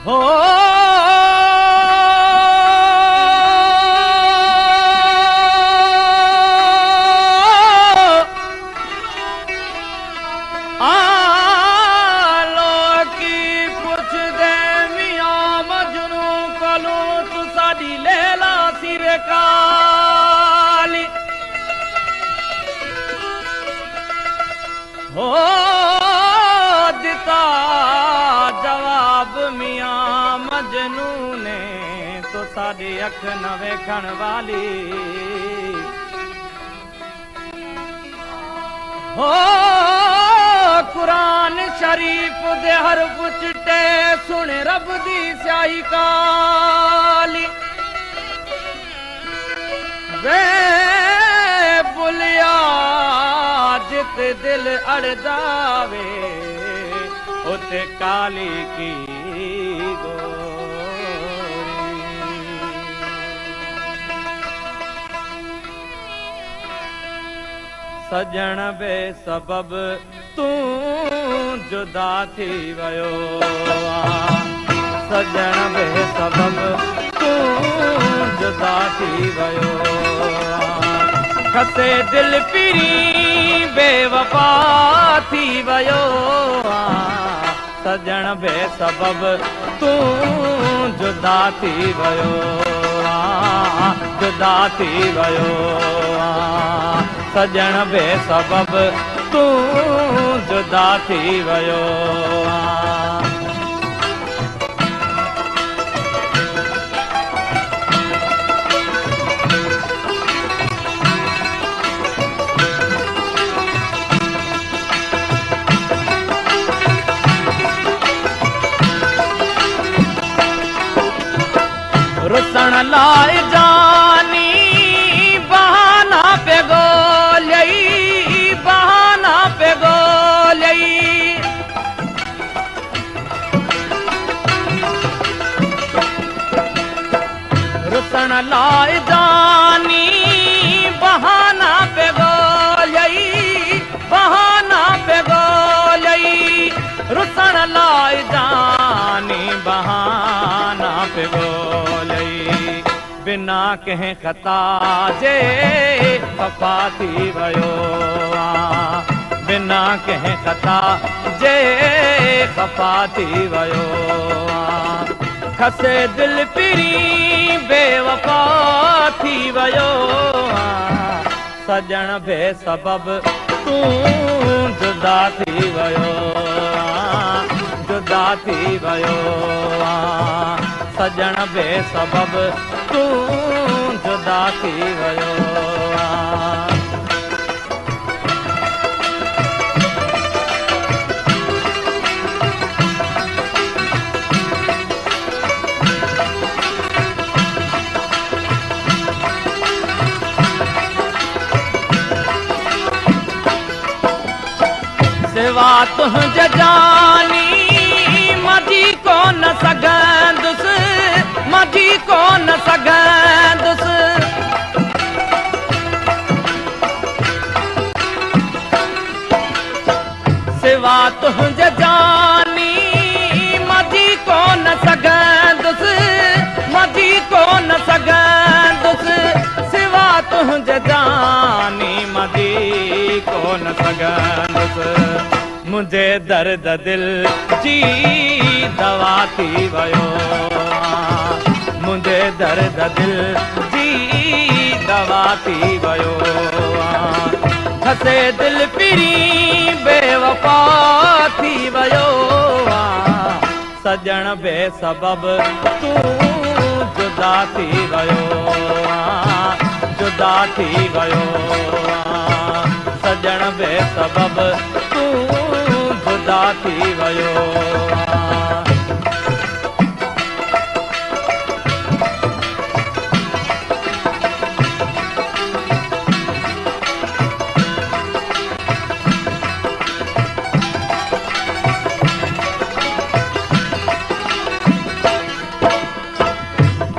हो आलो की पुछ दे मियां मजनू कोलों तू साडी लैला सिर काली हो दिता जवाब मियां मजनू ने तो साडी अख न वेखण वाली हो कुरान शरीफ दे हरफ चिट्टे सुन रब दी स्याही काली वे बुलिया जित दिल अड़ जावे उते काली की सजण बे सबब तू जुदा थी वयो सजण बे सबब तू जुदा थी वयो खसे दिल पिरी बेवफा थी वयो सजण बे सबब तू जुदा थी वयो जुदा थी वयो सजण बे सबब तू जुदा थी वयो रुसण लाए जानी बहाना पे गोलई बहाना पे गोलई रुसण लाए जानी बहाना पे गोलई बहाना पे गोलई रुसण लाए जानी बहाना पे गोलई बिना कहीं खता जे खफा थी वयो बिना कहीं खता जे खफा थी वयो खसे दिल पिरी बेवफा थी वयो सजण बे सबब तू जुदा थी वयो जुदा थी वयो सजण बे सबब तू जुदा थी वयो सिवा तुझे जानी मजी को न सघंदुस मजी को न सघंदुस सिवा तुझे जानी मजी को न सघंदुस मजी को न सघंदुस सिवा तुझे जानी मजी को न सघंदुस मुझे दर्द दिल जी दवा थी वयो मुझे दर्द दिल जी दवा थी वयो खसे दिल पिरी बेवफा थी वयो सजण बे सबब तू जुदा थी वयो जुदा थी वयो सजण बे सबब तू जुदा थी वयो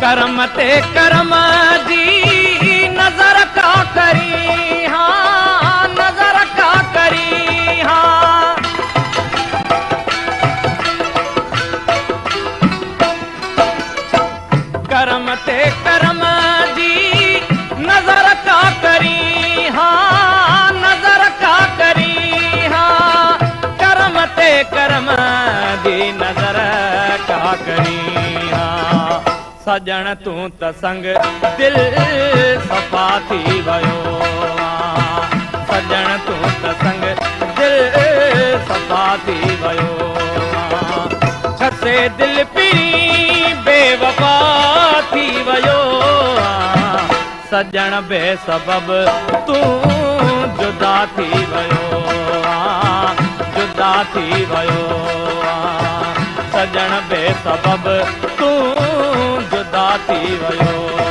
करम ते करम जी नजर का करी हाँ नजर का करी हाँ करम ते करम जी नजर का करी हाँ नजर का करी हाँ करम ते करम जी नजर का करी हाँ सजण तू त संग दिल सफ़ा थी वयो सजण तू त संग दिल सफ़ा थी वयो छसे दिल पिरी बेवफा थी वयो सजण बेसबब तू जुदा थी वयो जुदा थी वयो सजण बेसबब तू जुदा थी वयो